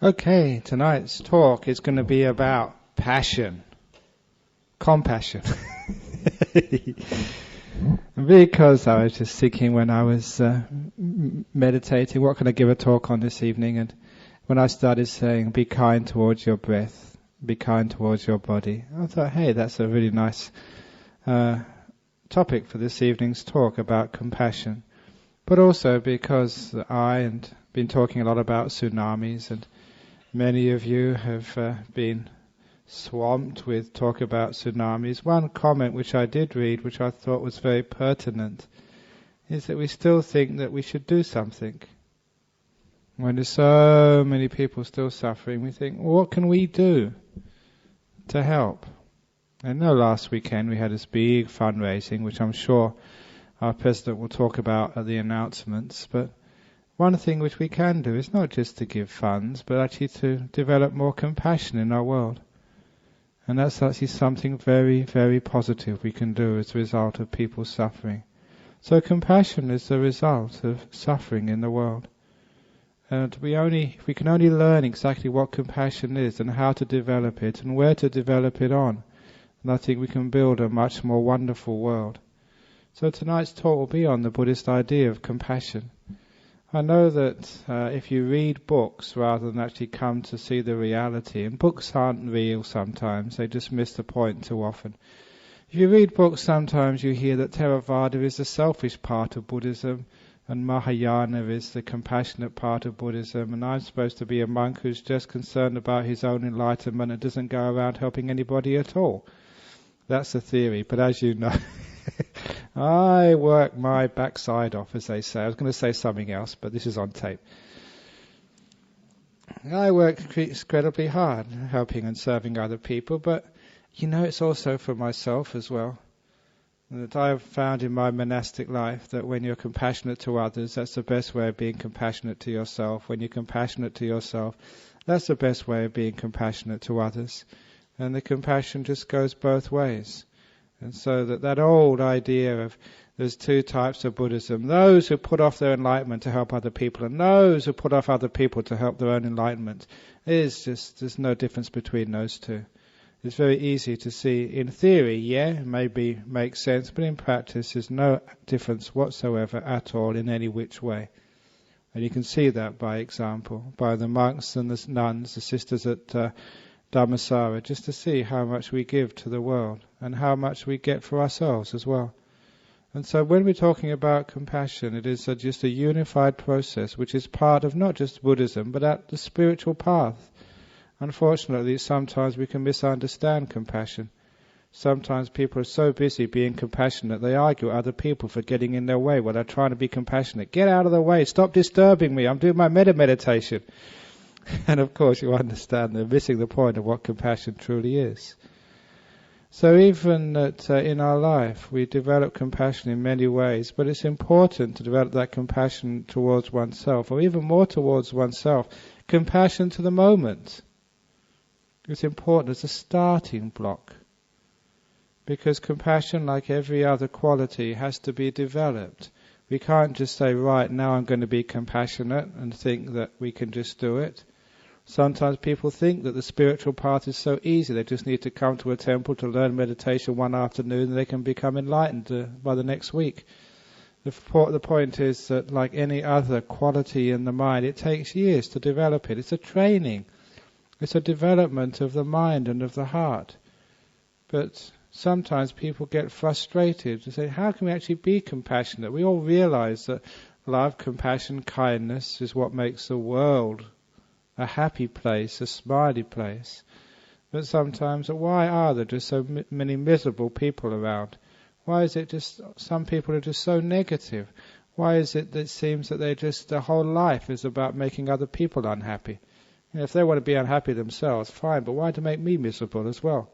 Okay, tonight's talk is going to be about passion, compassion. Because I was just thinking when I was meditating, what can I give a talk on this evening? And when I started saying, be kind towards your breath, be kind towards your body, I thought, hey, that's a really nice topic for this evening's talk about compassion. But also because I've been talking a lot about tsunamis, and many of you have been swamped with talk about tsunamis. One comment which I did read, which I thought was very pertinent, is that we still think that we should do something. When there's so many people still suffering, we think, well, what can we do to help? I know last weekend we had this big fundraising, which I'm sure our President will talk about at the announcements, but one thing which we can do is not just to give funds, but actually to develop more compassion in our world. And that's actually something very, very positive we can do as a result of people suffering. So compassion is the result of suffering in the world. And if we can only learn exactly what compassion is and how to develop it and where to develop it on, then I think we can build a much more wonderful world. So tonight's talk will be on the Buddhist idea of compassion. I know that if you read books rather than actually come to see the reality, and books aren't real sometimes, they just miss the point too often. If you read books, sometimes you hear that Theravada is the selfish part of Buddhism, and Mahayana is the compassionate part of Buddhism, and I'm supposed to be a monk who's just concerned about his own enlightenment and doesn't go around helping anybody at all. That's the theory, but as you know, I work my backside off, as they say. I was going to say something else, but this is on tape. I work incredibly hard helping and serving other people, but it's also for myself as well. That I have found in my monastic life that when you're compassionate to others, that's the best way of being compassionate to yourself. When you're compassionate to yourself, that's the best way of being compassionate to others. And the compassion just goes both ways. And so that old idea of there's two types of Buddhism, those who put off their enlightenment to help other people and those who put off other people to help their own enlightenment, there's no difference between those two. It's very easy to see in theory, maybe makes sense, but in practice there's no difference whatsoever at all in any which way. And you can see that by example, by the monks and the nuns, the sisters at Dhamma, just to see how much we give to the world and how much we get for ourselves as well. And so when we're talking about compassion, it is just a unified process which is part of not just Buddhism but at the spiritual path. Unfortunately, sometimes we can misunderstand compassion. Sometimes people are so busy being compassionate, they argue with other people for getting in their way while they're trying to be compassionate. Get out of the way, stop disturbing me, I'm doing my meditation. And of course you understand they're missing the point of what compassion truly is. So even that in our life we develop compassion in many ways, but it's important to develop that compassion towards oneself, or even more towards oneself, compassion to the moment. It's important as a starting block, because compassion, like every other quality, has to be developed. We can't just say, right, now I'm going to be compassionate and think that we can just do it. Sometimes people think that the spiritual path is so easy, they just need to come to a temple to learn meditation one afternoon and they can become enlightened by the next week. The point is that like any other quality in the mind, it takes years to develop it. It's a training. It's a development of the mind and of the heart. But sometimes people get frustrated to say, how can we actually be compassionate? We all realize that love, compassion, kindness is what makes the world a happy place, a smiley place. But sometimes, why are there just so many miserable people around? Why is it just some people are just so negative? Why is it that it seems that their whole life is about making other people unhappy? If they want to be unhappy themselves, fine, but why to make me miserable as well?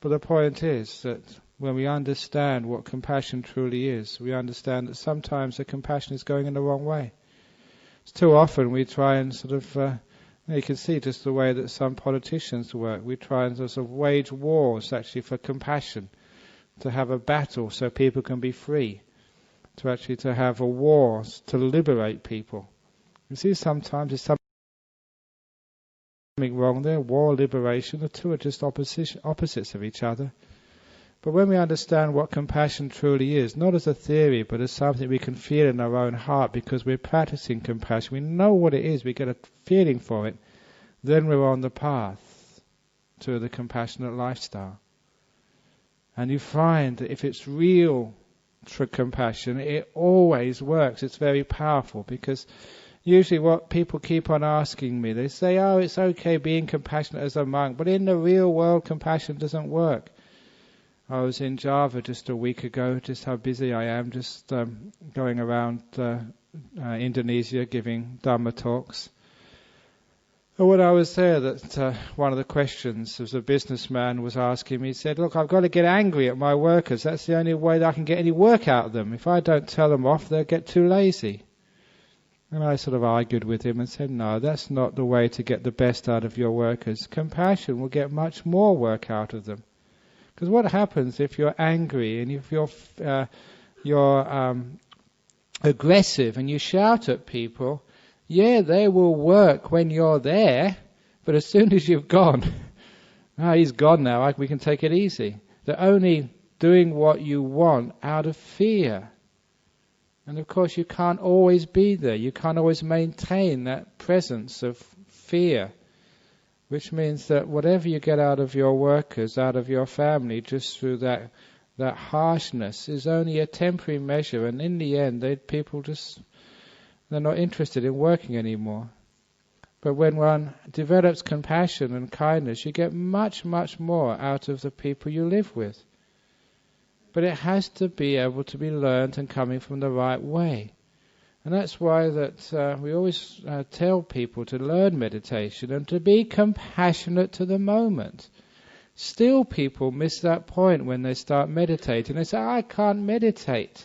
But the point is that when we understand what compassion truly is, we understand that sometimes the compassion is going in the wrong way. Too often we try and you can see just the way that some politicians work. We try and sort of wage wars actually for compassion, to have a battle so people can be free, to have a war to liberate people. You see, sometimes it's something wrong there, war, liberation, the two are just opposites of each other. But when we understand what compassion truly is, not as a theory, but as something we can feel in our own heart because we're practicing compassion, we know what it is, we get a feeling for it, then we're on the path to the compassionate lifestyle. And you find that if it's real true compassion, it always works. It's very powerful, because usually what people keep on asking me, they say, oh, it's okay being compassionate as a monk, but in the real world compassion doesn't work. I was in Java just a week ago, just how busy I am, just going around Indonesia giving Dhamma talks. And when I was there, that one of the questions as a businessman was asking me, he said, look, I've got to get angry at my workers. That's the only way that I can get any work out of them. If I don't tell them off, they'll get too lazy. And I sort of argued with him and said, no, that's not the way to get the best out of your workers. Compassion will get much more work out of them. Because what happens if you're angry and if you're aggressive and you shout at people, yeah, they will work when you're there, but as soon as you've gone, he's gone now, we can take it easy. They're only doing what you want out of fear. And of course you can't always be there. You can't always maintain that presence of fear. Which means that whatever you get out of your workers, out of your family, just through that harshness, is only a temporary measure. And in the end, they're not interested in working anymore. But when one develops compassion and kindness, you get much, much more out of the people you live with. But it has to be able to be learned and coming from the right way. And that's why that we always tell people to learn meditation and to be compassionate to the moment. Still people miss that point when they start meditating. They say, I can't meditate.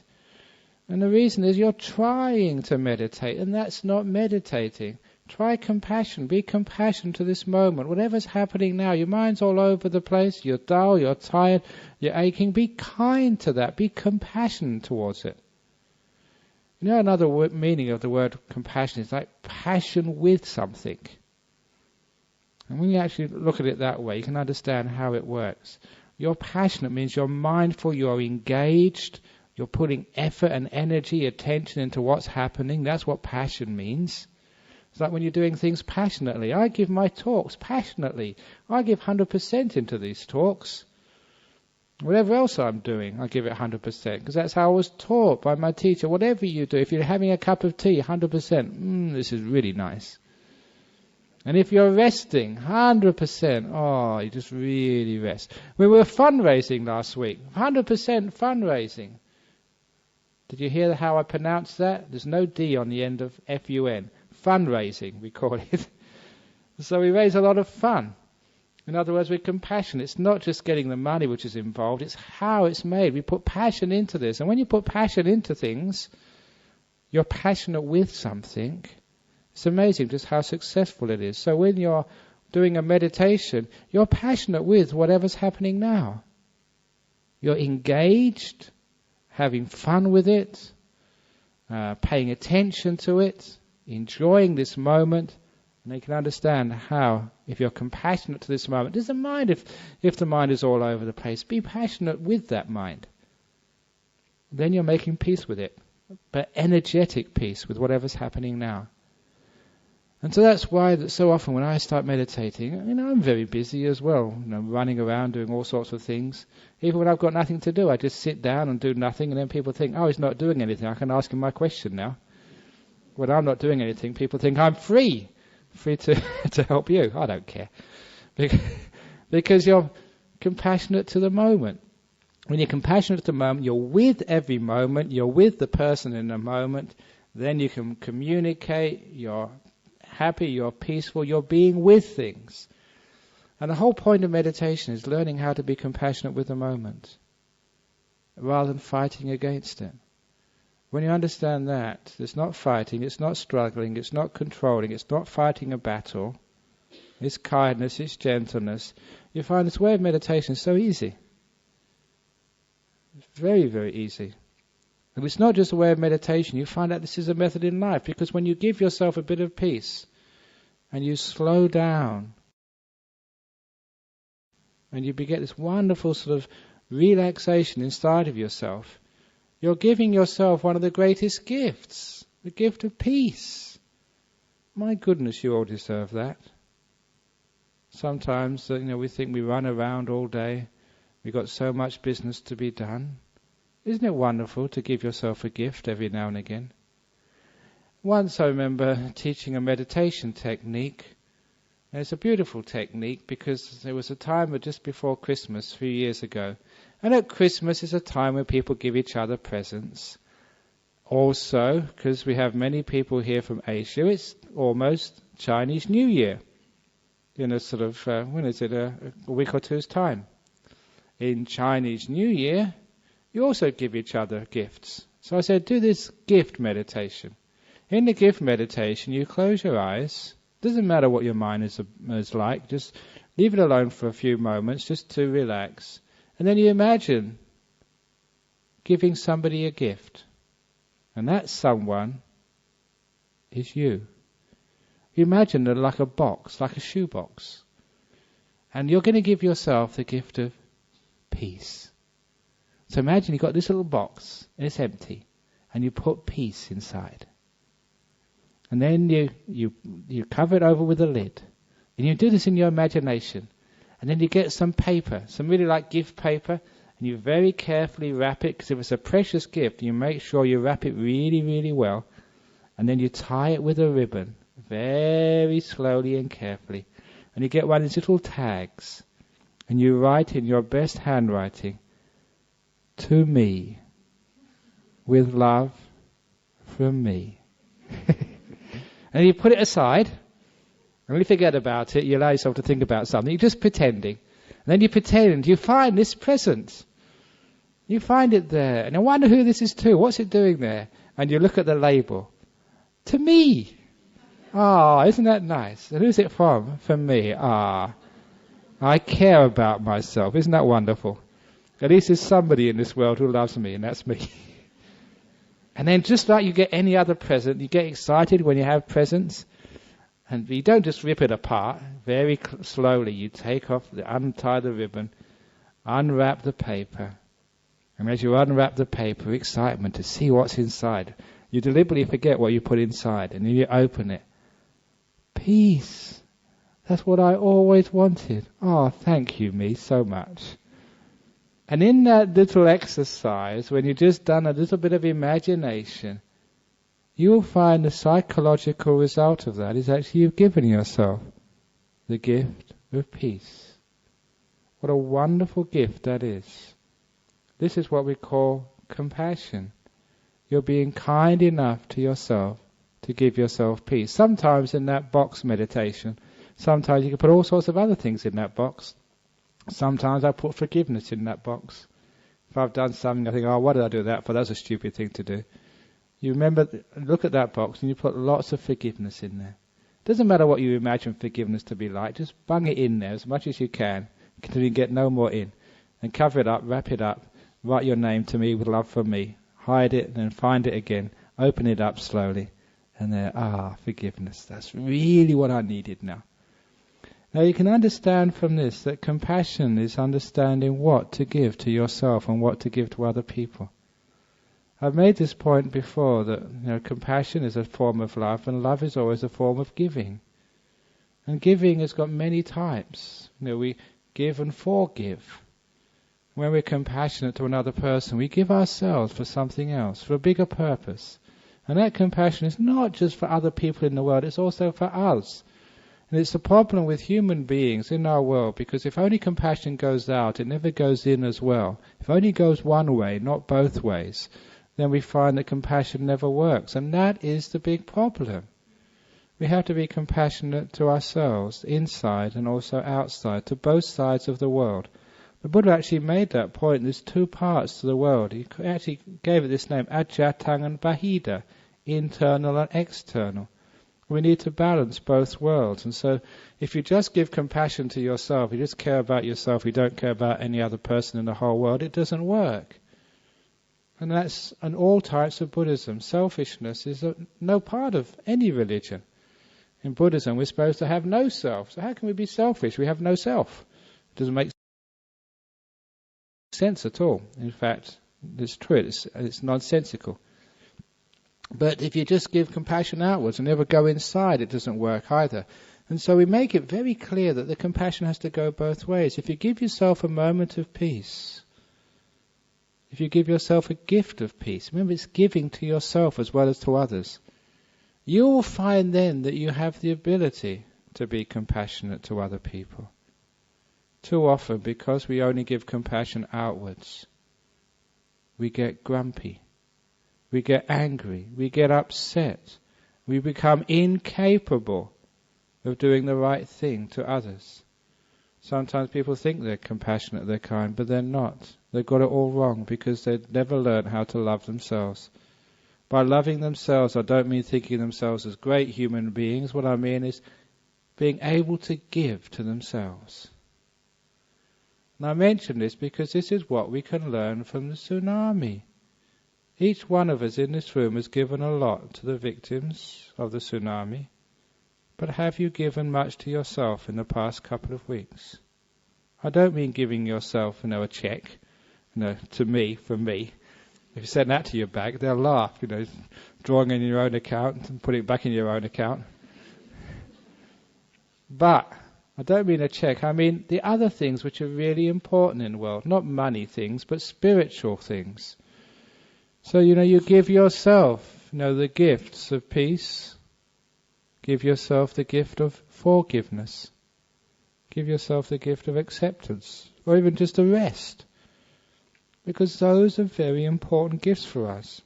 And the reason is you're trying to meditate, and that's not meditating. Try compassion. Be compassionate to this moment. Whatever's happening now, your mind's all over the place, you're dull, you're tired, you're aching. Be kind to that. Be compassionate towards it. You know, another meaning of the word compassion is like passion with something. And when you actually look at it that way, you can understand how it works. You're passionate means you're mindful, you're engaged, you're putting effort and energy, attention into what's happening. That's what passion means. It's like when you're doing things passionately. I give my talks passionately. I give 100% into these talks. Whatever else I'm doing, I give it 100%, because that's how I was taught by my teacher. Whatever you do, if you're having a cup of tea, 100%, this is really nice. And if you're resting, 100%, you just really rest. We were fundraising last week, 100% fundraising. Did you hear how I pronounced that? There's no D on the end of F-U-N. Fundraising, we call it. So we raise a lot of fun. In other words, we're compassionate. It's not just getting the money which is involved, it's how it's made. We put passion into this. And when you put passion into things, you're passionate with something. It's amazing just how successful it is. So when you're doing a meditation, you're passionate with whatever's happening now. You're engaged, having fun with it, paying attention to it, enjoying this moment. And you can understand how, if you're compassionate to this moment, does the mind, if the mind is all over the place, be passionate with that mind. Then you're making peace with it, but energetic peace with whatever's happening now. And so that's why that so often when I start meditating, I'm very busy as well, running around doing all sorts of things. Even when I've got nothing to do, I just sit down and do nothing, and then people think, he's not doing anything, I can ask him my question now. When I'm not doing anything, people think I'm free to help you. I don't care. Because you're compassionate to the moment. When you're compassionate to the moment, you're with every moment, you're with the person in the moment, then you can communicate, you're happy, you're peaceful, you're being with things. And the whole point of meditation is learning how to be compassionate with the moment, rather than fighting against it. When you understand that, it's not fighting, it's not struggling, it's not controlling, it's not fighting a battle, it's kindness, it's gentleness, you find this way of meditation is so easy. It's very, very easy. And it's not just a way of meditation, you find out this is a method in life, because when you give yourself a bit of peace, and you slow down, and you get this wonderful sort of relaxation inside of yourself, you're giving yourself one of the greatest gifts, the gift of peace. My goodness, you all deserve that. Sometimes, we think we run around all day, we've got so much business to be done. Isn't it wonderful to give yourself a gift every now and again? Once I remember teaching a meditation technique. And it's a beautiful technique because there was a time just before Christmas, a few years ago. And at Christmas is a time when people give each other presents. Also, because we have many people here from Asia, it's almost Chinese New Year. In a sort of, when is it, a week or two's time. In Chinese New Year, you also give each other gifts. So I said, do this gift meditation. In the gift meditation, you close your eyes. Doesn't matter what your mind is like. Just leave it alone for a few moments, just to relax. And then you imagine giving somebody a gift. And that someone is you. You imagine it like a box, like a shoebox. And you're going to give yourself the gift of peace. So imagine you've got this little box, and it's empty, and you put peace inside. And then you cover it over with a lid. And you do this in your imagination. And then you get some paper, some really like gift paper, and you very carefully wrap it, because if it's a precious gift, you make sure you wrap it really, really well. And then you tie it with a ribbon, very slowly and carefully. And you get one of these little tags. And you write in your best handwriting, "To me, with love from me." And you put it aside, and when you forget about it, you allow yourself to think about something. You're just pretending. And then you pretend, you find this present. You find it there. And I wonder who this is to. What's it doing there? And you look at the label. To me. Ah, isn't that nice? And who's it from? From me. Ah, I care about myself. Isn't that wonderful? At least there's somebody in this world who loves me, and that's me. And then just like you get any other present, you get excited when you have presents. And you don't just rip it apart. Very slowly you take off, untie the ribbon, unwrap the paper. And as you unwrap the paper, excitement to see what's inside. You deliberately forget what you put inside, and then you open it. Peace. That's what I always wanted. Oh, thank you, me, so much. And in that little exercise, when you've just done a little bit of imagination, you'll find the psychological result of that is actually you've given yourself the gift of peace. What a wonderful gift that is. This is what we call compassion. You're being kind enough to yourself to give yourself peace. Sometimes in that box meditation, sometimes you can put all sorts of other things in that box. Sometimes I put forgiveness in that box. If I've done something, I think, oh, what did I do that for? That's a stupid thing to do. You remember, look at that box and you put lots of forgiveness in there. It doesn't matter what you imagine forgiveness to be like, just bung it in there as much as you can until you get no more in. And cover it up, wrap it up, write your name to me with love from me, hide it and then find it again, open it up slowly. And there, forgiveness, that's really what I needed now. Now you can understand from this that compassion is understanding what to give to yourself and what to give to other people. I've made this point before that compassion is a form of love, and love is always a form of giving. And giving has got many types. We give and forgive. When we're compassionate to another person, we give ourselves for something else, for a bigger purpose. And that compassion is not just for other people in the world, it's also for us. And it's the problem with human beings in our world, because if only compassion goes out, it never goes in as well. If only it goes one way, not both ways, then we find that compassion never works. And that is the big problem. We have to be compassionate to ourselves, inside and also outside, to both sides of the world. The Buddha actually made that point. There's two parts to the world. He actually gave it this name, ajah and bahida, internal and external. We need to balance both worlds. And so if you just give compassion to yourself, you just care about yourself, you don't care about any other person in the whole world, it doesn't work. And that's in all types of Buddhism. Selfishness is no part of any religion. In Buddhism, we're supposed to have no self. So how can we be selfish? We have no self. It doesn't make sense at all. In fact, it's true, it's nonsensical. But if you just give compassion outwards and never go inside, it doesn't work either. And so we make it very clear that the compassion has to go both ways. If you give yourself a moment of peace, if you give yourself a gift of peace, remember it's giving to yourself as well as to others, you will find then that you have the ability to be compassionate to other people. Too often, because we only give compassion outwards, we get grumpy, we get angry, we get upset, we become incapable of doing the right thing to others. Sometimes people think they're compassionate, they're kind, but they're not. They've got it all wrong because they've never learned how to love themselves. By loving themselves, I don't mean thinking of themselves as great human beings. What I mean is being able to give to themselves. And I mention this because this is what we can learn from the tsunami. Each one of us in this room has given a lot to the victims of the tsunami. But have you given much to yourself in the past couple of weeks? I don't mean giving yourself, a check, to me, from me. If you send that to your bank, they'll laugh, drawing in your own account and putting it back in your own account. But I don't mean a check, I mean the other things which are really important in the world, not money things, but spiritual things. So, you give yourself, the gifts of peace. Give yourself the gift of forgiveness. Give yourself the gift of acceptance, or even just a rest. Because those are very important gifts for us.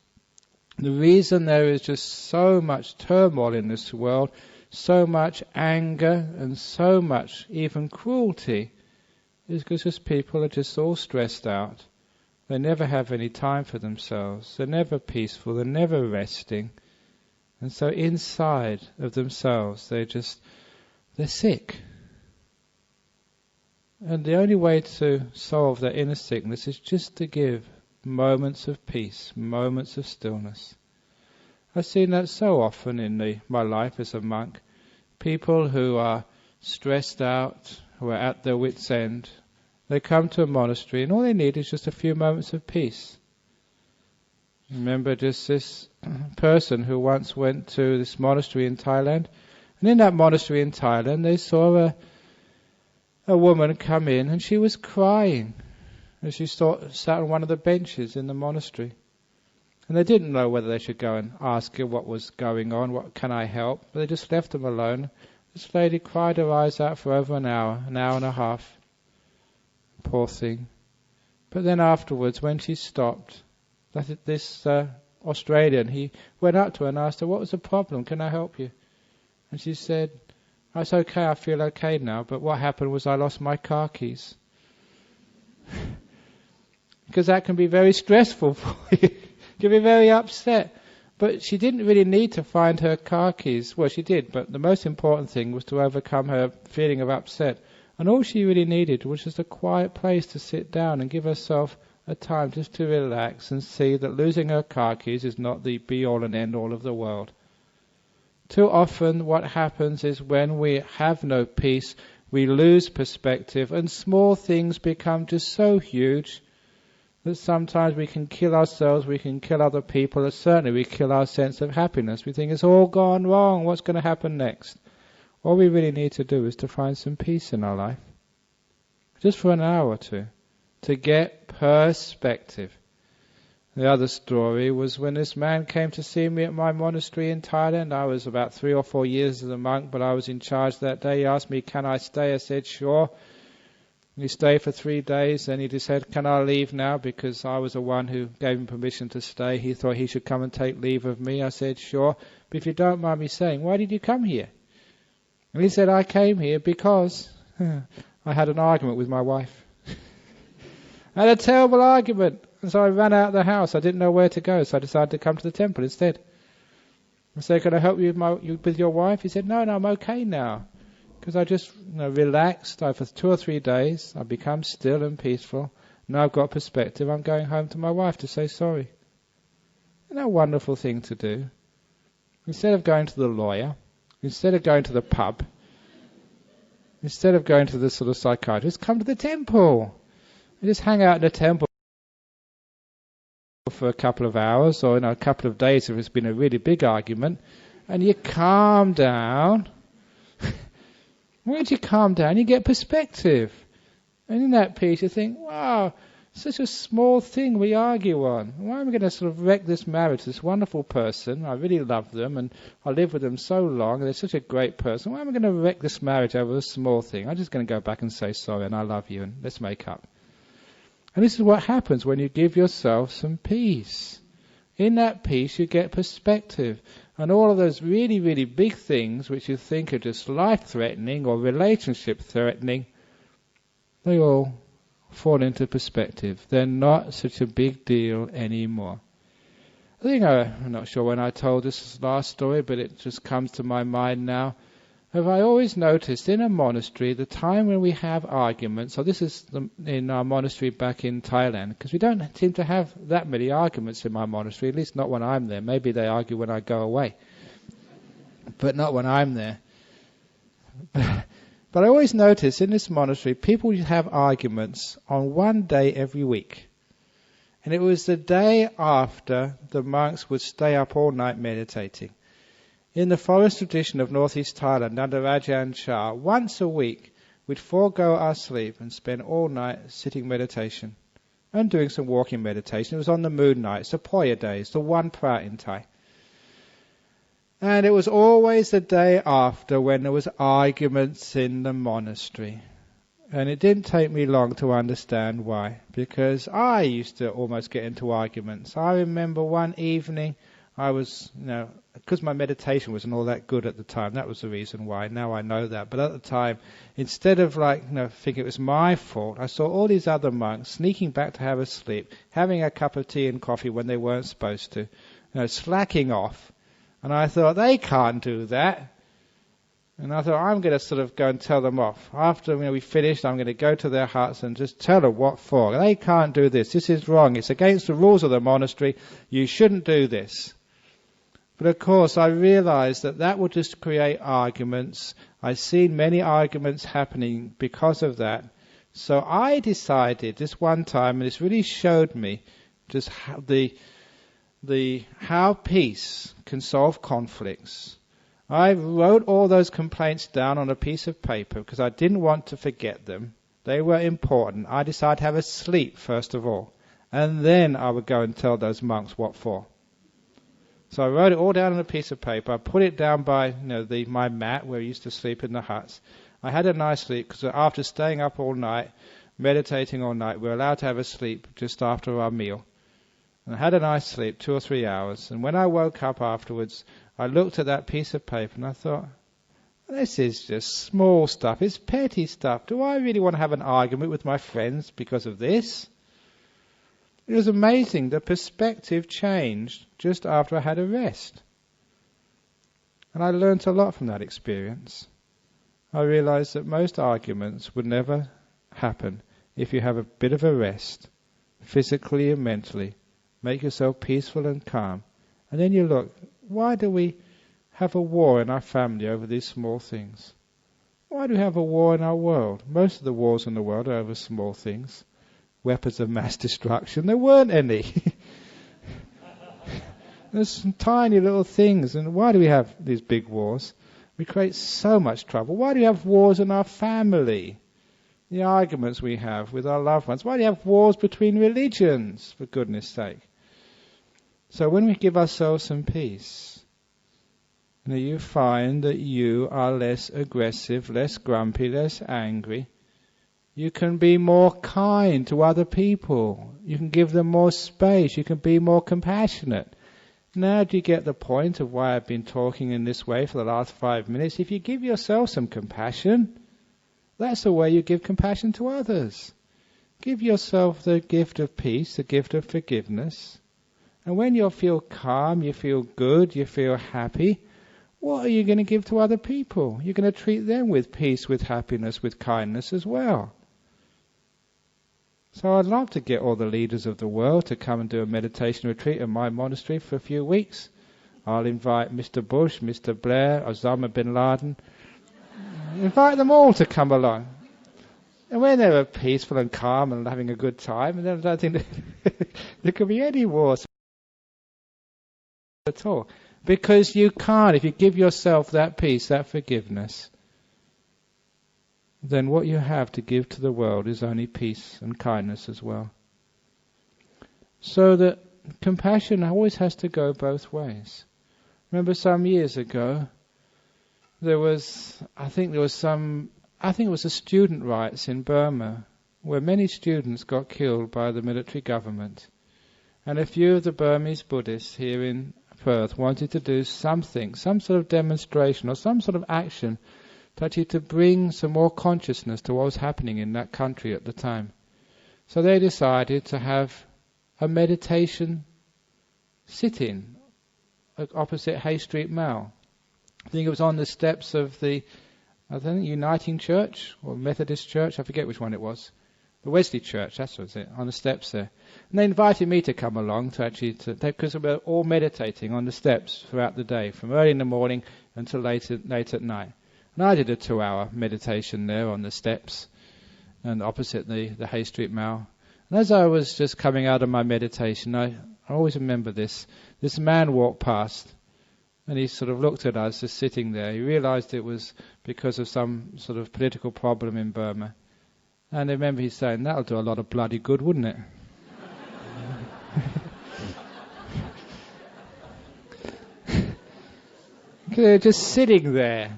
The reason there is just so much turmoil in this world, so much anger and so much even cruelty, is because just people are just all stressed out. They never have any time for themselves. They're never peaceful. They're never resting. And so inside of themselves, they're sick. And the only way to solve that inner sickness is just to give moments of peace, moments of stillness. I've seen that so often in my life as a monk. People who are stressed out, who are at their wits' end, they come to a monastery and all they need is just a few moments of peace. Remember just this person who once went to this monastery in Thailand, and in that monastery in Thailand they saw a woman come in and she was crying as she sat on one of the benches in the monastery. And they didn't know whether they should go and ask her what was going on, what can I help, but they just left them alone. This lady cried her eyes out for over an hour and a half. Poor thing. But then afterwards, when she stopped, this Australian, he went up to her and asked her, what was the problem? Can I help you? And she said, oh, it's okay, I feel okay now, but what happened was I lost my car keys. Because that can be very stressful for you. You can be very upset. But she didn't really need to find her car keys. Well, she did, but the most important thing was to overcome her feeling of upset. And all she really needed was just a quiet place to sit down and give herself a time just to relax and see that losing her car keys is not the be-all and end-all of the world. Too often what happens is when we have no peace, we lose perspective and small things become just so huge that sometimes we can kill ourselves, we can kill other people, and certainly we kill our sense of happiness. We think it's all gone wrong, what's going to happen next? All we really need to do is to find some peace in our life, just for an hour or two, to get perspective. The other story was when this man came to see me at my monastery in Thailand. I was about 3 or 4 years as a monk, but I was in charge that day. He asked me, can I stay? I said, sure. He stayed for 3 days, and he said, can I leave now? Because I was the one who gave him permission to stay. He thought he should come and take leave of me. I said, sure. But if you don't mind me saying, why did you come here? And he said, I came here because I had an argument with my wife. I had a terrible argument. And so I ran out of the house. I didn't know where to go, so I decided to come to the temple instead. I said, can I help you with your wife? He said, no, I'm okay now. Because I just relaxed for 2 or 3 days. I've become still and peaceful. Now I've got perspective. I'm going home to my wife to say sorry. Isn't that a wonderful thing to do? Instead of going to the lawyer, instead of going to the pub, instead of going to the sort of psychiatrist, come to the temple. You just hang out in the temple for a couple of hours, or a couple of days if it's been a really big argument, and you calm down. Once you calm down, you get perspective. And in that peace you think, wow, such a small thing we argue on. Why am I going to sort of wreck this marriage, this wonderful person? I really love them and I live with them so long and they're such a great person. Why am I going to wreck this marriage over a small thing? I'm just going to go back and say sorry and I love you and let's make up. And this is what happens when you give yourself some peace. In that peace you get perspective. And all of those really, really big things which you think are just life-threatening or relationship-threatening, they all fall into perspective. They're not such a big deal anymore. I think I'm not sure when I told this last story, but it just comes to my mind now. Have I always noticed in a monastery the time when we have arguments, so this is in our monastery back in Thailand, because we don't seem to have that many arguments in my monastery, at least not when I'm there. Maybe they argue when I go away, but not when I'm there. But I always notice in this monastery, people have arguments on one day every week. And it was the day after the monks would stay up all night meditating. In the forest tradition of northeast Thailand, under Ajahn Chah, once a week we'd forego our sleep and spend all night sitting meditation and doing some walking meditation. It was on the moon nights, the Poya days, the one prat in Thai. And it was always the day after when there was arguments in the monastery. And it didn't take me long to understand why, because I used to almost get into arguments. I remember one evening I was, because my meditation wasn't all that good at the time, that was the reason why. Now I know that. But at the time, instead of thinking it was my fault, I saw all these other monks sneaking back to have a sleep, having a cup of tea and coffee when they weren't supposed to, slacking off. And I thought, they can't do that. And I thought, I'm going to sort of go and tell them off. After we finished, I'm going to go to their huts and just tell them what for. They can't do this. This is wrong. It's against the rules of the monastery. You shouldn't do this. But of course, I realized that would just create arguments. I've seen many arguments happening because of that. So I decided this one time, and this really showed me just how peace can solve conflicts. I wrote all those complaints down on a piece of paper because I didn't want to forget them. They were important. I decided to have a sleep first of all, and then I would go and tell those monks what for. So I wrote it all down on a piece of paper. I put it down by my mat where I used to sleep in the huts. I had a nice sleep because after staying up all night, meditating all night, we were allowed to have a sleep just after our meal. And I had a nice sleep, 2 or 3 hours. And when I woke up afterwards, I looked at that piece of paper and I thought, this is just small stuff. It's petty stuff. Do I really want to have an argument with my friends because of this? It was amazing. The perspective changed just after I had a rest. And I learnt a lot from that experience. I realized that most arguments would never happen if you have a bit of a rest, physically and mentally. Make yourself peaceful and calm. And then you look, why do we have a war in our family over these small things? Why do we have a war in our world? Most of the wars in the world are over small things. Weapons of mass destruction. There weren't any. There's some tiny little things. And why do we have these big wars? We create so much trouble. Why do we have wars in our family? The arguments we have with our loved ones. Why do you have wars between religions, for goodness sake? So when we give ourselves some peace, you find that you are less aggressive, less grumpy, less angry. You can be more kind to other people. You can give them more space. You can be more compassionate. Now do you get the point of why I've been talking in this way for the last 5 minutes? If you give yourself some compassion, that's the way you give compassion to others. Give yourself the gift of peace, the gift of forgiveness. And when you feel calm, you feel good, you feel happy, what are you going to give to other people? You're going to treat them with peace, with happiness, with kindness as well. So I'd love to get all the leaders of the world to come and do a meditation retreat in my monastery for a few weeks. I'll invite Mr. Bush, Mr. Blair, Osama bin Laden. Invite them all to come along. And when they were peaceful and calm and having a good time, and I don't think there could be any wars at all. Because you can't, if you give yourself that peace, that forgiveness, then what you have to give to the world is only peace and kindness as well. So that compassion always has to go both ways. Remember some years ago, there was the student riots in Burma, where many students got killed by the military government. And a few of the Burmese Buddhists here in Perth wanted to do something, some sort of demonstration or some sort of action to bring some more consciousness to what was happening in that country at the time. So they decided to have a meditation sit-in opposite Hay Street Mall. I think it was on the steps of the Uniting Church or Methodist Church, I forget which one it was. The Wesley Church, that's what it, on the steps there. And they invited me to come along because we were all meditating on the steps throughout the day, from early in the morning until late at night. And I did a 2-hour meditation there on the steps and opposite the Hay Street Mall. And as I was just coming out of my meditation, I always remember this man walked past and he sort of looked at us just sitting there. He realized it was because of some sort of political problem in Burma. And I remember he saying, that'll do a lot of bloody good, wouldn't it? They're just sitting there.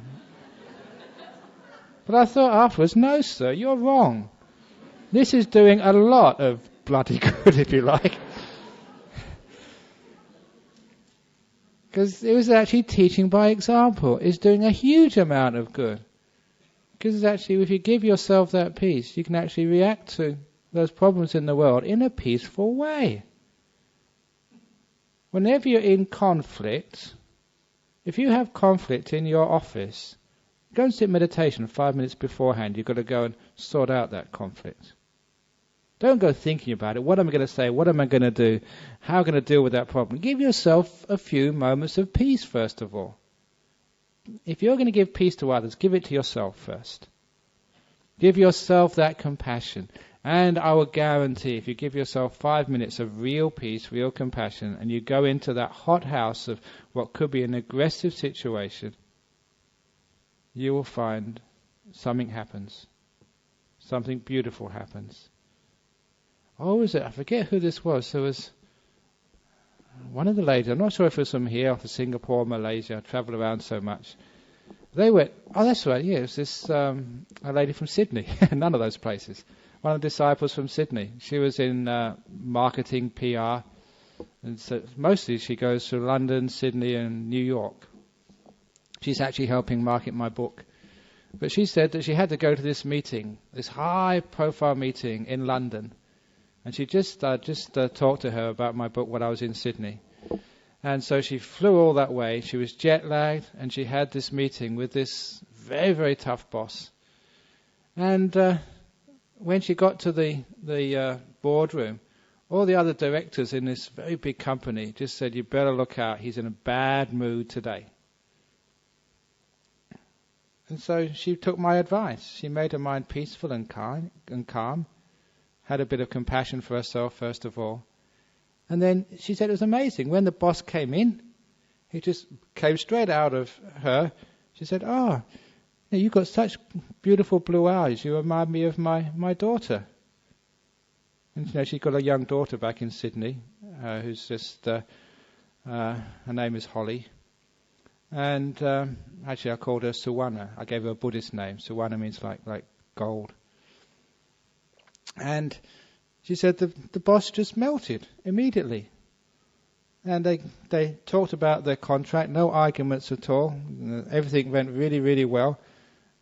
But I thought afterwards, no sir, you're wrong. This is doing a lot of bloody good, if you like. Because it was actually teaching by example. It's doing a huge amount of good. Because actually, if you give yourself that peace, you can actually react to those problems in the world in a peaceful way. Whenever you're in conflict, if you have conflict in your office, go and sit meditation 5 minutes beforehand. You've got to go and sort out that conflict. Don't go thinking about it. What am I going to say? What am I going to do? How am I going to deal with that problem? Give yourself a few moments of peace first of all. If you're going to give peace to others, give it to yourself first. Give yourself that compassion. And I will guarantee, if you give yourself 5 minutes of real peace, real compassion, and you go into that hot house of what could be an aggressive situation, you will find something happens. Something beautiful happens. Oh, was it? I forget who this was. There was one of the ladies, I'm not sure if it was from here or from Singapore, Malaysia, I travel around so much. They went, oh that's right, yeah, it was this, a lady from Sydney, none of those places. One of the disciples from Sydney. She was in marketing, PR, and so mostly she goes to London, Sydney and New York. She's actually helping market my book. But she said that she had to go to this meeting, this high-profile meeting in London. And she just talked to her about my book when I was in Sydney. And so she flew all that way. She was jet-lagged, and she had this meeting with this very, very tough boss. And when she got to the boardroom, all the other directors in this very big company just said, you better look out, he's in a bad mood today. And so she took my advice. She made her mind peaceful and calm. Had a bit of compassion for herself, first of all. And then she said it was amazing. When the boss came in, he just came straight out of her. She said, you've got such beautiful blue eyes. You remind me of my daughter. And she's got a young daughter back in Sydney, who's just, her name is Holly. And actually I called her Suwana. I gave her a Buddhist name. Suwana means like gold. And she said the boss just melted immediately. And they talked about their contract, no arguments at all. Everything went really, really well.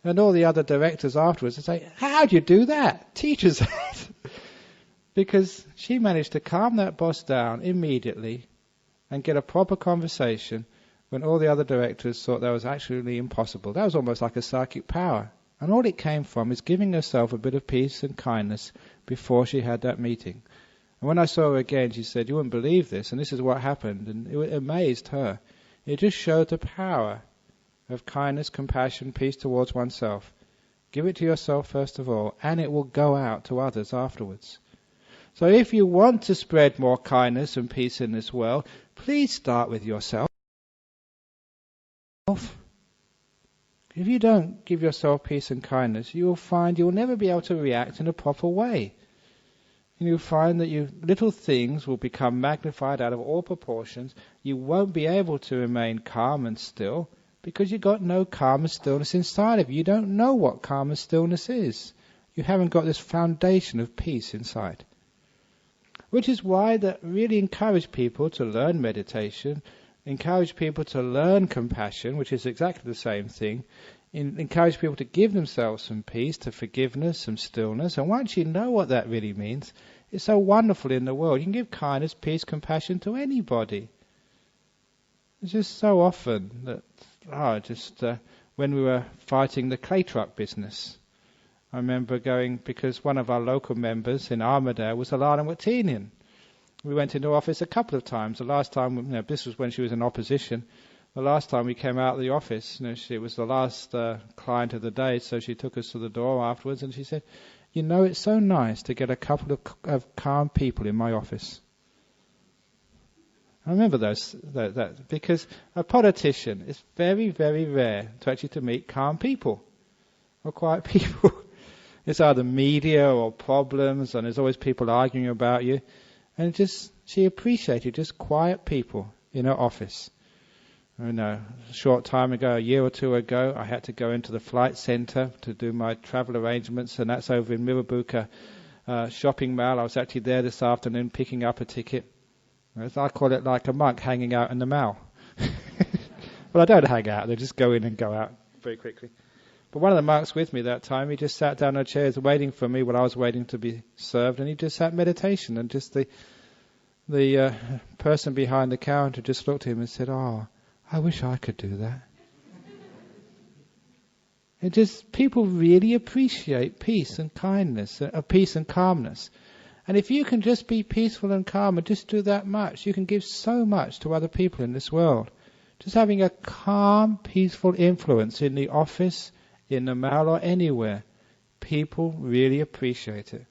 And all the other directors afterwards would say, how do you do that? Teach us that. Because she managed to calm that boss down immediately and get a proper conversation when all the other directors thought that was actually impossible. That was almost like a psychic power. And all it came from is giving herself a bit of peace and kindness before she had that meeting. And when I saw her again, she said, you wouldn't believe this, and this is what happened. And it amazed her. It just showed the power of kindness, compassion, peace towards oneself Give it to yourself first of all, and it will go out to others afterwards. So if you want to spread more kindness and peace in this world, please start with yourself. If you don't give yourself peace and kindness, you will find you will never be able to react in a proper way. And you'll find that little things will become magnified out of all proportions. You won't be able to remain calm and still because you've got no calm and stillness inside of you. You don't know what calm and stillness is. You haven't got this foundation of peace inside. Which is why that really encourage people to learn meditation, encourage people to learn compassion, which is exactly the same thing, encourage people to give themselves some peace, to forgiveness, some stillness. And once you know what that really means, it's so wonderful in the world. You can give kindness, peace, compassion to anybody. It's just so often that, when we were fighting the clay truck business, I remember going, because one of our local members in Armadale was a Larnamuttinian. We went into office a couple of times. The last time, this was when she was in opposition. The last time we came out of the office, she was the last client of the day, so she took us to the door afterwards and she said, it's so nice to get a couple of calm people in my office. I remember that because a politician, it's very, very rare to meet calm people or quiet people. It's either media or problems, and there's always people arguing about you. And she appreciated just quiet people in her office. A short time ago, a year or two ago, I had to go into the flight centre to do my travel arrangements, and that's over in Mirabuka shopping mall. I was actually there this afternoon picking up a ticket. As I call it, like a monk hanging out in the mall. Well, I don't hang out, they just go in and go out very quickly. But one of the monks with me that time, he just sat down on chairs waiting for me while I was waiting to be served, and he just sat meditation, and just the person behind the counter just looked at him and said, "Oh, I wish I could do that." People really appreciate peace and kindness, peace and calmness. And if you can just be peaceful and calm and just do that much, you can give so much to other people in this world. Just having a calm, peaceful influence in the office, in the mall or anywhere, people really appreciate it.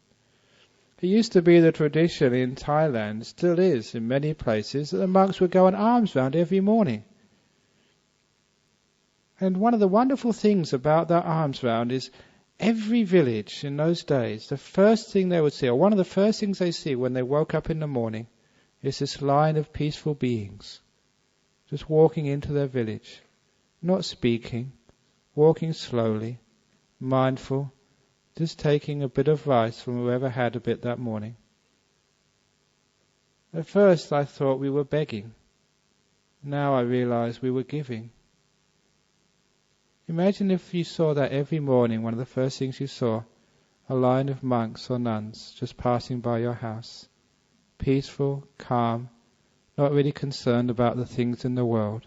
It used to be the tradition in Thailand, still is in many places, that the monks would go an alms round every morning. And one of the wonderful things about that alms round is every village in those days, the first thing they would see, or one of the first things they see when they woke up in the morning, is this line of peaceful beings just walking into their village, not speaking, walking slowly, mindful, just taking a bit of rice from whoever had a bit that morning. At first I thought we were begging. Now I realize we were giving. Imagine if you saw that every morning, one of the first things you saw, a line of monks or nuns just passing by your house, peaceful, calm, not really concerned about the things in the world,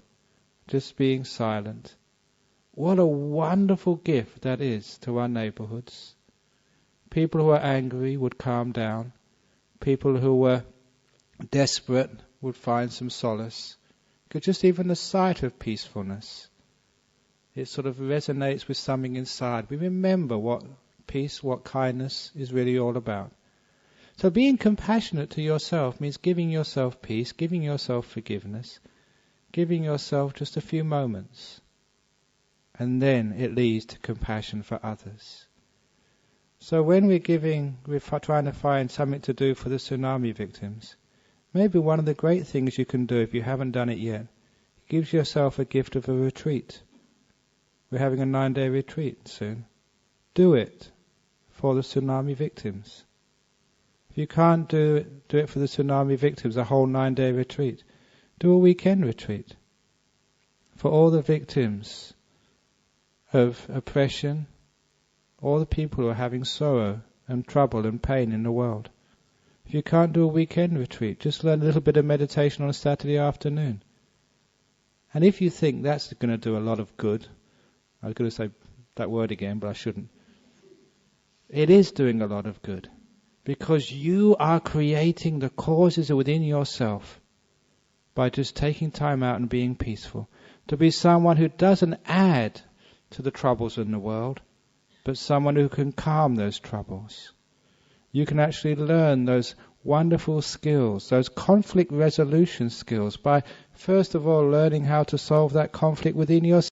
just being silent. What a wonderful gift that is to our neighborhoods. People who are angry would calm down. People who were desperate would find some solace. Because just even the sight of peacefulness, it sort of resonates with something inside. We remember what peace, what kindness is really all about. So being compassionate to yourself means giving yourself peace, giving yourself forgiveness, giving yourself just a few moments. And then it leads to compassion for others. So when we're trying to find something to do for the tsunami victims, maybe one of the great things you can do if you haven't done it yet, gives yourself a gift of a retreat. We're having a 9-day retreat soon. Do it for the tsunami victims. If you can't do it for the tsunami victims, a whole 9-day retreat, do a weekend retreat for all the victims of oppression, all the people who are having sorrow and trouble and pain in the world. If you can't do a weekend retreat, just learn a little bit of meditation on a Saturday afternoon. And if you think that's going to do a lot of good, I was going to say that word again, but I shouldn't. It is doing a lot of good, because you are creating the causes within yourself by just taking time out and being peaceful. To be someone who doesn't add to the troubles in the world, but someone who can calm those troubles. You can actually learn those wonderful skills, those conflict resolution skills, by first of all learning how to solve that conflict within yourself.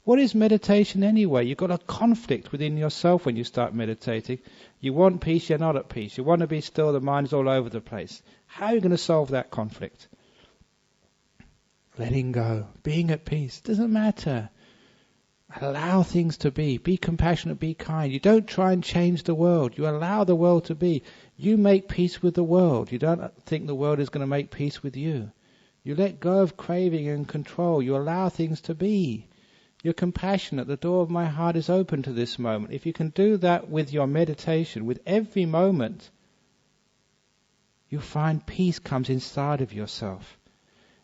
What is meditation anyway? You've got a conflict within yourself when you start meditating. You want peace, you're not at peace. You want to be still, the mind is all over the place. How are you going to solve that conflict? Letting go, being at peace. Doesn't matter. Allow things to be. Be compassionate, be kind. You don't try and change the world. You allow the world to be. You make peace with the world. You don't think the world is going to make peace with you. You let go of craving and control. You allow things to be. You're compassionate. The door of my heart is open to this moment. If you can do that with your meditation, with every moment, you find peace comes inside of yourself.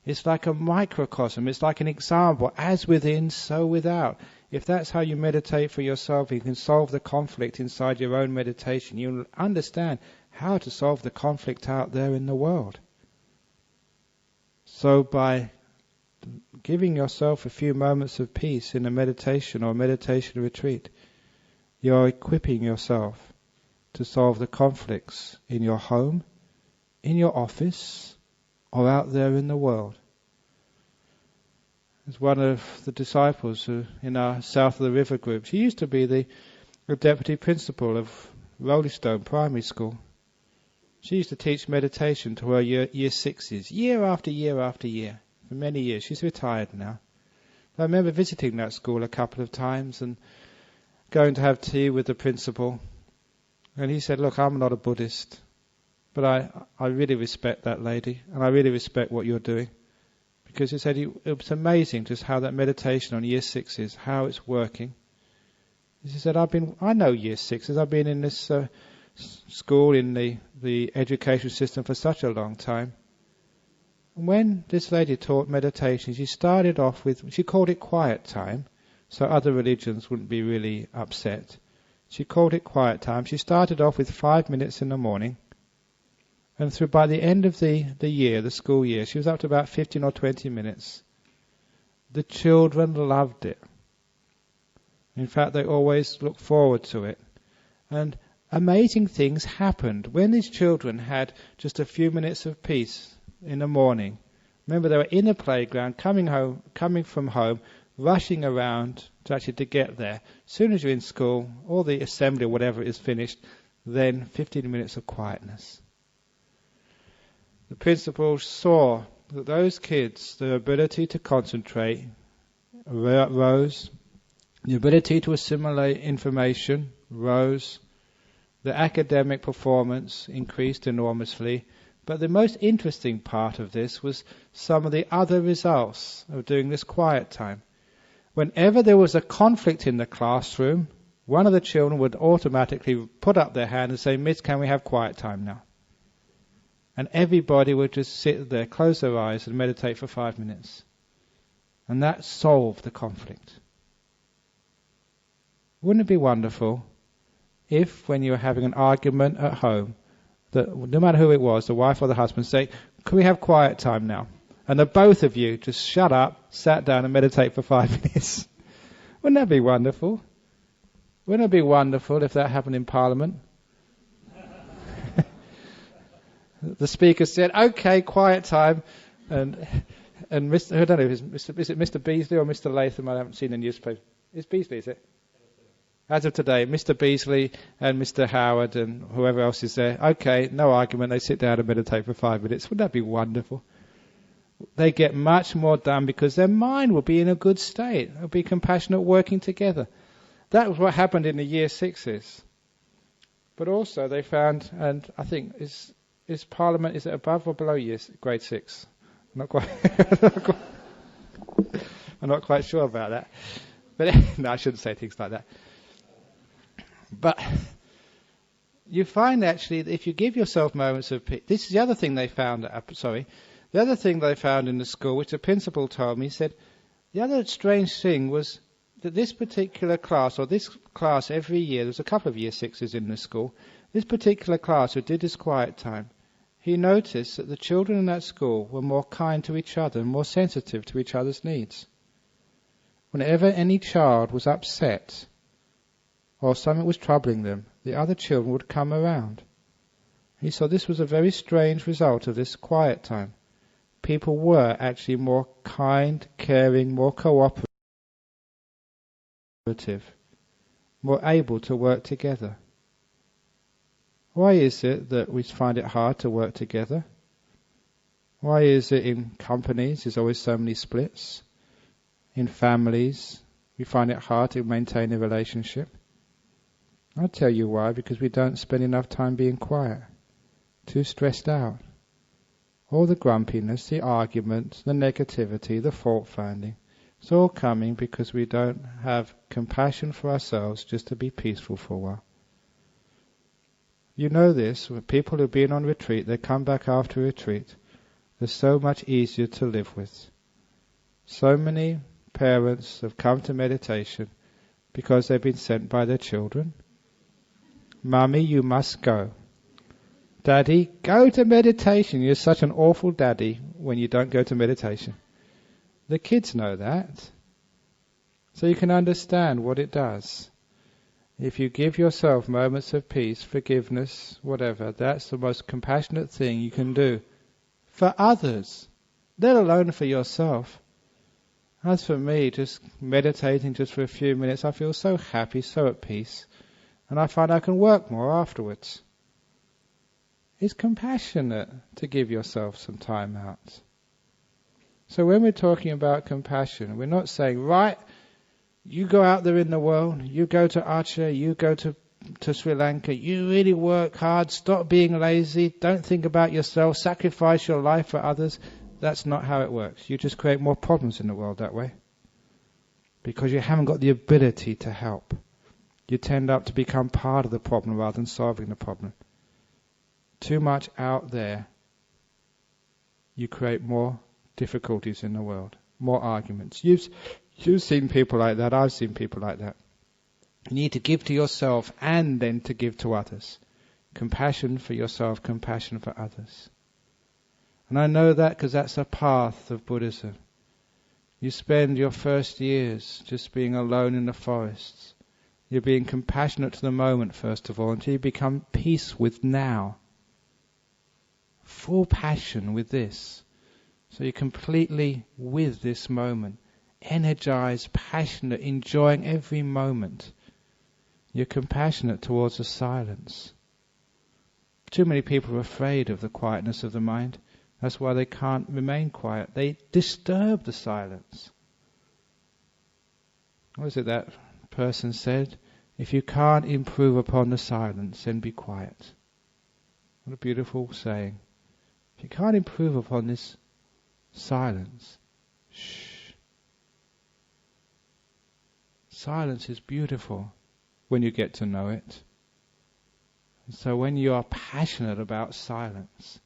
It's like a microcosm. It's like an example. As within, so without. If that's how you meditate for yourself, you can solve the conflict inside your own meditation. You'll understand how to solve the conflict out there in the world. So by giving yourself a few moments of peace in a meditation or meditation retreat, you're equipping yourself to solve the conflicts in your home, in your office, or out there in the world. There's one of the disciples who, in our South of the River group, she used to be the deputy principal of Rollystone Primary School. She used to teach meditation to her year sixes, year after year after year, for many years. She's retired now. I remember visiting that school a couple of times and going to have tea with the principal. And he said, look, I'm not a Buddhist, but I really respect that lady, and I really respect what you're doing. Because he said it was amazing just how that meditation on year sixes, how it's working. He said, I know year sixes. I've been in this school, in the education system for such a long time. And when this lady taught meditation, she started off with, she called it quiet time, so other religions wouldn't be really upset. She called it quiet time. She started off with 5 minutes in the morning. And by the end of the year, the school year, she was up to about 15 or 20 minutes. The children loved it. In fact, they always looked forward to it. And amazing things happened. When these children had just a few minutes of peace in the morning, remember they were in the playground, coming from home, rushing around to get there. As soon as you're in school, all the assembly or whatever is finished, then 15 minutes of quietness. The principal saw that those kids, their ability to concentrate rose, the ability to assimilate information rose, the academic performance increased enormously, but the most interesting part of this was some of the other results of doing this quiet time. Whenever there was a conflict in the classroom, one of the children would automatically put up their hand and say, Miss, can we have quiet time now? And everybody would just sit there, close their eyes and meditate for 5 minutes. And that solved the conflict. Wouldn't it be wonderful if, when you were having an argument at home, that no matter who it was, the wife or the husband, say, can we have quiet time now? And the both of you just shut up, sat down and meditate for 5 minutes. Wouldn't that be wonderful? Wouldn't it be wonderful if that happened in Parliament? The speaker said, okay, quiet time. And Mr. I don't know, is it Mr. Beasley or Mr. Latham? I haven't seen the newspaper. It's Beasley, is it? As of today, Mr. Beasley and Mr. Howard and whoever else is there. Okay, no argument. They sit down and meditate for 5 minutes. Wouldn't that be wonderful? They get much more done because their mind will be in a good state. It'll be compassionate working together. That was what happened in the year sixes. But also they found, and I think is Parliament, is it above or below grade 6? I'm not quite sure about that. But no, I shouldn't say things like that. But you find actually that if you give yourself moments of peace, this is the other thing they found. The other thing they found in the school, which the principal told me, he said the other strange thing was that this particular class, or this class every year, there's a couple of year sixes in the school, this particular class who did this quiet time, he noticed that the children in that school were more kind to each other and more sensitive to each other's needs. Whenever any child was upset or something was troubling them, the other children would come around. He saw this was a very strange result of this quiet time. People were actually more kind, caring, more cooperative, more able to work together. Why is it that we find it hard to work together? Why is it in companies there's always so many splits? In families we find it hard to maintain a relationship? I'll tell you why, because we don't spend enough time being quiet. Too stressed out. All the grumpiness, the arguments, the negativity, the fault finding, it's all coming because we don't have compassion for ourselves just to be peaceful for a while. You know this, when people who've been on retreat, they come back after retreat, they're so much easier to live with. So many parents have come to meditation because they've been sent by their children. Mummy, you must go. Daddy, go to meditation. You're such an awful daddy when you don't go to meditation. The kids know that. So you can understand what it does. If you give yourself moments of peace, forgiveness, whatever, that's the most compassionate thing you can do for others, let alone for yourself. As for me, just meditating just for a few minutes, I feel so happy, so at peace, and I find I can work more afterwards. It's compassionate to give yourself some time out. So when we're talking about compassion, we're not saying, right, you go out there in the world, you go to Aceh, you go to Sri Lanka, you really work hard, stop being lazy, don't think about yourself, sacrifice your life for others. That's not how it works. You just create more problems in the world that way. Because you haven't got the ability to help. You tend up to become part of the problem rather than solving the problem. Too much out there, you create more difficulties in the world, more arguments. You've seen people like that, I've seen people like that. You need to give to yourself and then to give to others. Compassion for yourself, compassion for others. And I know that because that's a path of Buddhism. You spend your first years just being alone in the forests. You're being compassionate to the moment, first of all, until you become peace with now. Full passion with this. So you're completely with this moment. Energized, passionate, enjoying every moment. You're compassionate towards the silence. Too many people are afraid of the quietness of the mind. That's why they can't remain quiet. They disturb the silence. What was it that person said? If you can't improve upon the silence, then be quiet. What a beautiful saying. If you can't improve upon this silence, shh. Silence is beautiful when you get to know it. And so when you are passionate about silence,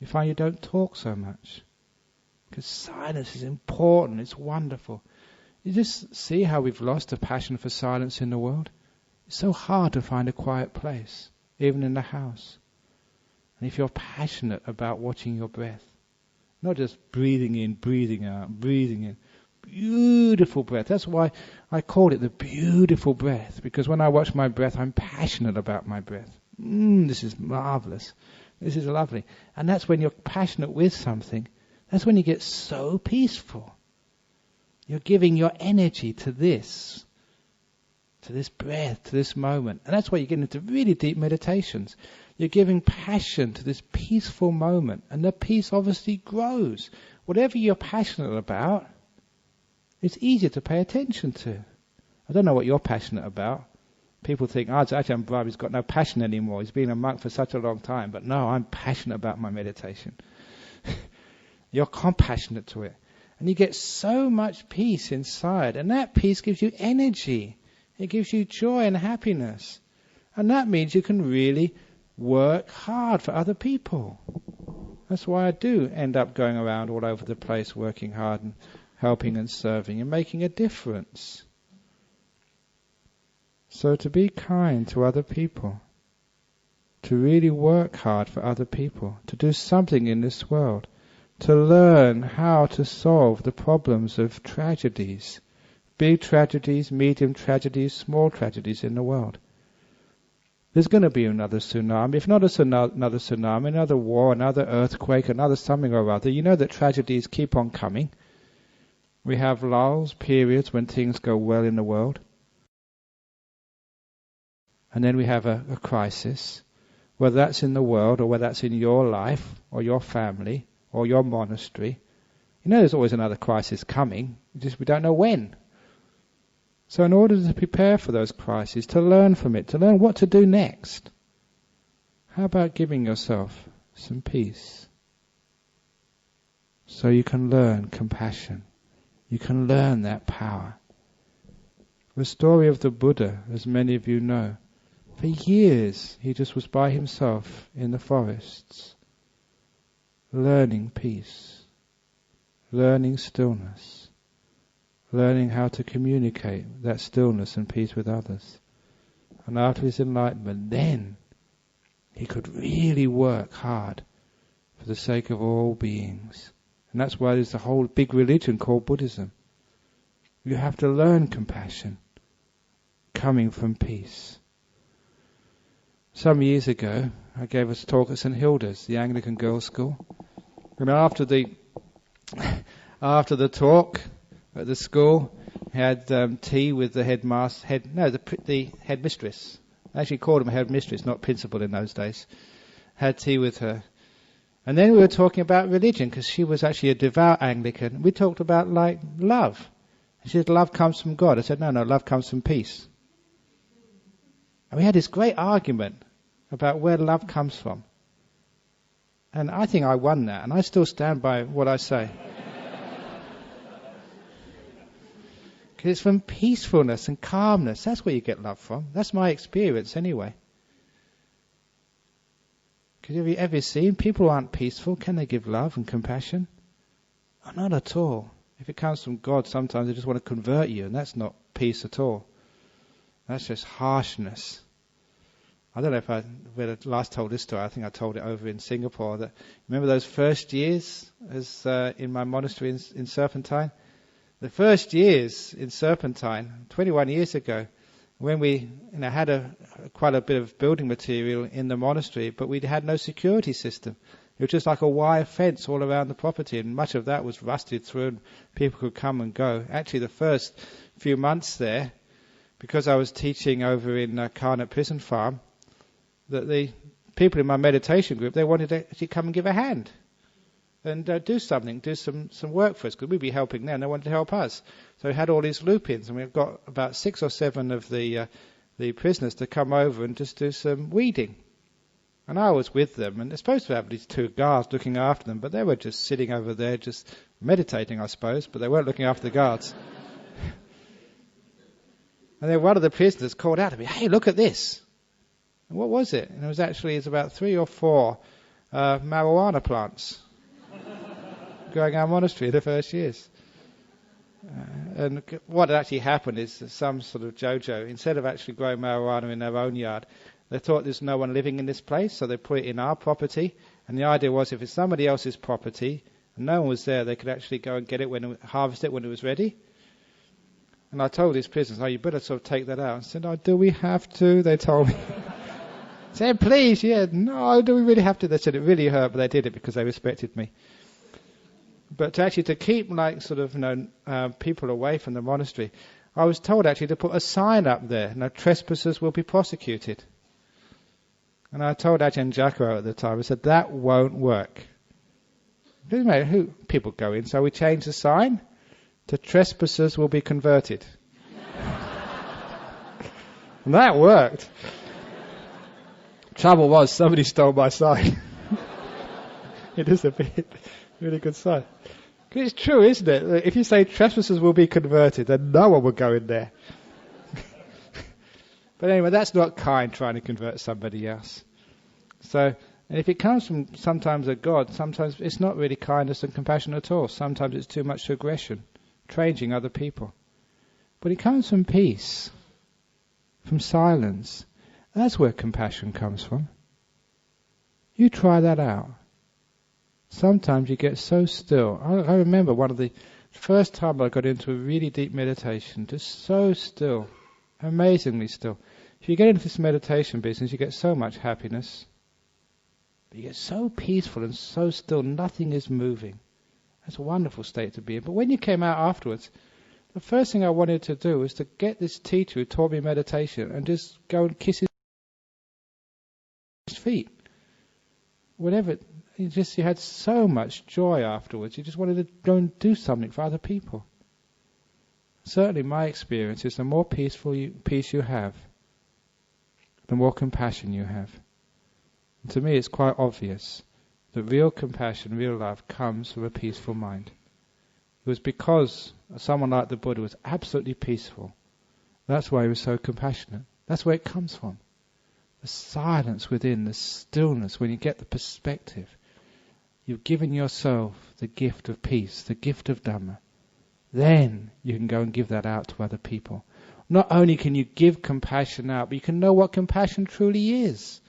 you find you don't talk so much. Because silence is important, it's wonderful. You just see how we've lost a passion for silence in the world. It's so hard to find a quiet place, even in the house. And if you're passionate about watching your breath, not just breathing in, breathing out, breathing in, beautiful breath. That's why I call it the beautiful breath, because when I watch my breath, I'm passionate about my breath. This is marvelous. This is lovely. And that's when you're passionate with something, that's when you get so peaceful. You're giving your energy to this breath, to this moment. And that's why you get into really deep meditations. You're giving passion to this peaceful moment. And the peace obviously grows. Whatever you're passionate about, it's easier to pay attention to. I don't know what you're passionate about. People think, Ajahn Brahm has got no passion anymore. He's been a monk for such a long time. But no, I'm passionate about my meditation. You're compassionate to it. And you get so much peace inside. And that peace gives you energy. It gives you joy and happiness. And that means you can really work hard for other people. That's why I do end up going around all over the place, working hard and helping and serving and making a difference. So to be kind to other people, to really work hard for other people, to do something in this world, to learn how to solve the problems of tragedies, big tragedies, medium tragedies, small tragedies in the world. There's going to be another tsunami. If not another tsunami, another war, another earthquake, another something or other. You know that tragedies keep on coming. We have lulls, periods when things go well in the world. And then we have a crisis, whether that's in the world or whether that's in your life or your family or your monastery. You know there's always another crisis coming, just we don't know when. So in order to prepare for those crises, to learn from it, to learn what to do next, how about giving yourself some peace? So you can learn compassion. You can learn that power. The story of the Buddha, as many of you know, for years he just was by himself in the forests, learning peace, learning stillness, learning how to communicate that stillness and peace with others. And after his enlightenment, then he could really work hard for the sake of all beings. And that's why there's a whole big religion called Buddhism. You have to learn compassion, coming from peace. Some years ago, I gave a talk at St Hilda's, the Anglican girls' school. And after the talk at the school, had tea with the the headmistress. I actually called him a headmistress, not principal in those days. Had tea with her. And then we were talking about religion, because she was actually a devout Anglican. We talked about love. She said, love comes from God. I said, no, love comes from peace. And we had this great argument about where love comes from. And I think I won that, and I still stand by what I say. Because it's from peacefulness and calmness. That's where you get love from. That's my experience anyway. Because have you ever seen people who aren't peaceful, can they give love and compassion? Oh, not at all. If it comes from God, sometimes they just want to convert you, and that's not peace at all. That's just harshness. I don't know if I last told this story. I think I told it over in Singapore. That remember those first years as in my monastery in Serpentine? The first years in Serpentine, 21 years ago, when we had quite a bit of building material in the monastery, but we had no security system. It was just like a wire fence all around the property, and much of that was rusted through, and people could come and go. Actually, the first few months there, because I was teaching over in Carnot Prison Farm, that the people in my meditation group, they wanted to actually come and give a hand and do something, do some work for us, because we'd be helping them, they wanted to help us. So we had all these loop-ins, and we've got about 6 or 7 of the prisoners to come over and just do some weeding. And I was with them, and they're supposed to have these 2 guards looking after them, but they were just sitting over there, just meditating, I suppose, but they weren't looking after the guards. And then one of the prisoners called out to me, "Hey, look at this." And what was it? And it's about 3 or 4 marijuana plants growing our monastery in the first years. And what actually happened is that some sort of Jojo, instead of actually growing marijuana in their own yard, they thought there's no one living in this place, so they put it in our property. And the idea was if it's somebody else's property and no one was there, they could actually go and get it harvest it when it was ready. And I told these prisoners, "Oh, you better sort of take that out." I said, "Oh, do we have to?" They told me. I said, "Please, yeah, no, do we really have to?" They said it really hurt, but they did it because they respected me. But to keep people away from the monastery, I was told actually to put a sign up there, trespassers will be prosecuted. And I told Ajahn Jacaro at the time, I said, that won't work. It doesn't matter who people go in, so we changed the sign to trespassers will be converted. And that worked. Trouble was, somebody stole my sign. It is a really good sign. It's true, isn't it? If you say trespassers will be converted, then no one will go in there. But anyway, that's not kind, trying to convert somebody else. So, and if it comes from sometimes a God, sometimes it's not really kindness and compassion at all. Sometimes it's too much aggression, changing other people. But it comes from peace, from silence. That's where compassion comes from. You try that out. Sometimes you get so still. I remember one of the First time I got into a really deep meditation, just so still, amazingly still. If you get into this meditation business, you get so much happiness. But you get so peaceful and so still, nothing is moving. That's a wonderful state to be in. But when you came out afterwards, the first thing I wanted to do was to get this teacher who taught me meditation and just go and kiss his feet. Whatever. You had so much joy afterwards. You just wanted to go and do something for other people. Certainly my experience is the more peace you have, the more compassion you have. And to me it's quite obvious that real compassion, real love comes from a peaceful mind. It was because someone like the Buddha was absolutely peaceful. That's why he was so compassionate. That's where it comes from. The silence within, the stillness, when you get the perspective. You've given yourself the gift of peace, the gift of Dhamma. Then you can go and give that out to other people. Not only can you give compassion out, but you can know what compassion truly is.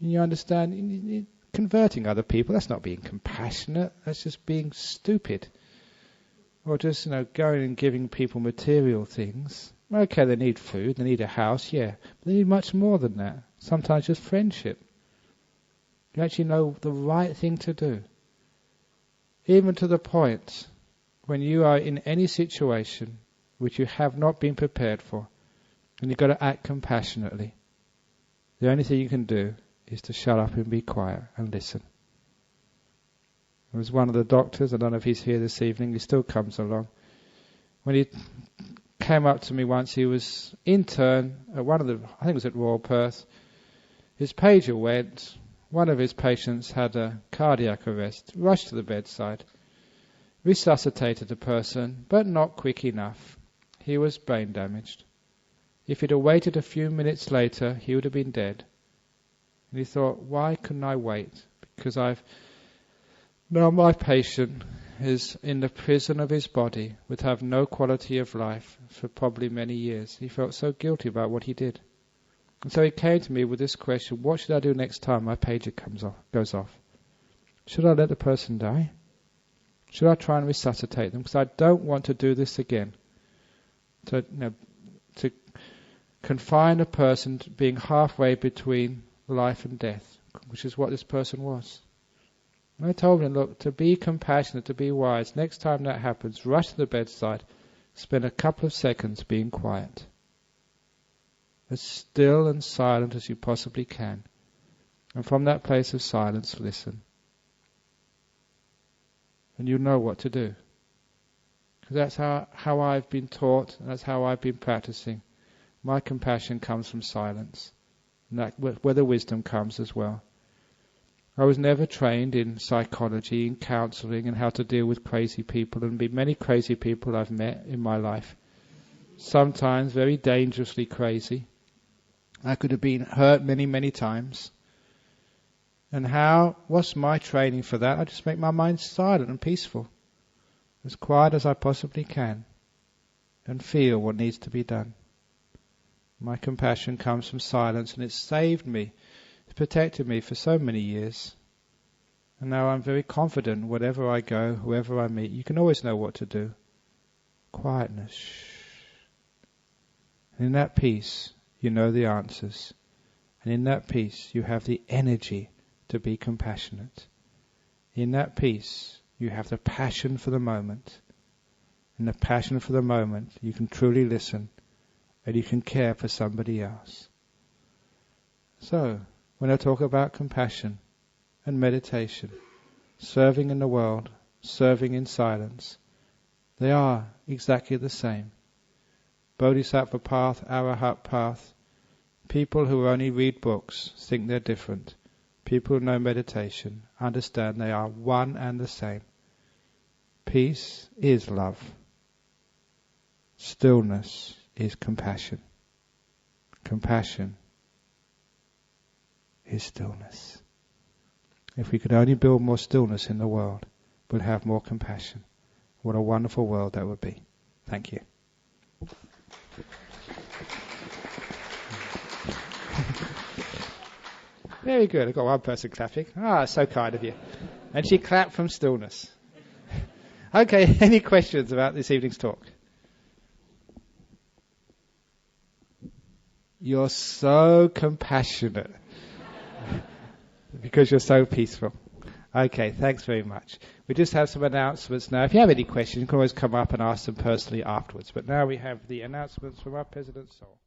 And you understand, converting other people, that's not being compassionate, that's just being stupid. Or just, going and giving people material things. Okay, they need food, they need a house, yeah. But they need much more than that. Sometimes just friendship. You actually know the right thing to do. Even to the point when you are in any situation which you have not been prepared for, and you've got to act compassionately. The only thing you can do is to shut up and be quiet and listen. There was one of the doctors, I don't know if he's here this evening, he still comes along. When he came up to me once, he was intern at I think it was at Royal Perth. His pager went. One of his patients had a cardiac arrest, rushed to the bedside, resuscitated the person, but not quick enough. He was brain damaged. If he'd have waited a few minutes later, he would have been dead. And he thought, why couldn't I wait? Because now my patient is in the prison of his body, would have no quality of life for probably many years. He felt so guilty about what he did. And so he came to me with this question, what should I do next time my pager goes off? Should I let the person die? Should I try and resuscitate them? Because I don't want to do this again. To confine a person to being halfway between life and death, which is what this person was. And I told him, look, to be compassionate, to be wise, next time that happens, rush to the bedside, spend a couple of seconds being quiet. As still and silent as you possibly can. And from that place of silence, listen. And you know what to do. Because that's how I've been taught, and that's how I've been practicing. My compassion comes from silence. And that's where the wisdom comes as well. I was never trained in psychology, in counselling, and how to deal with crazy people. And many crazy people I've met in my life. Sometimes very dangerously crazy. I could have been hurt many, many times. And what's my training for that? I just make my mind silent and peaceful. As quiet as I possibly can. And feel what needs to be done. My compassion comes from silence, and it's saved me. It's protected me for so many years. And now I'm very confident wherever I go, whoever I meet, you can always know what to do. Quietness. And in that peace, you know the answers. And in that peace, you have the energy to be compassionate. In that peace, you have the passion for the moment. In the passion for the moment, you can truly listen, and you can care for somebody else. So, when I talk about compassion and meditation, serving in the world, serving in silence, they are exactly the same. Bodhisattva path, Arahat path. People who only read books think they're different. People who know meditation understand they are one and the same. Peace is love. Stillness is compassion. Compassion is stillness. If we could only build more stillness in the world, we'd have more compassion. What a wonderful world that would be. Thank you. Very good. I've got one person clapping. So kind of you. And she clapped from stillness. Okay, any questions about this evening's talk? You're so compassionate because you're so peaceful. Okay, thanks very much. We just have some announcements now. If you have any questions, you can always come up and ask them personally afterwards. But now we have the announcements from our President Sol.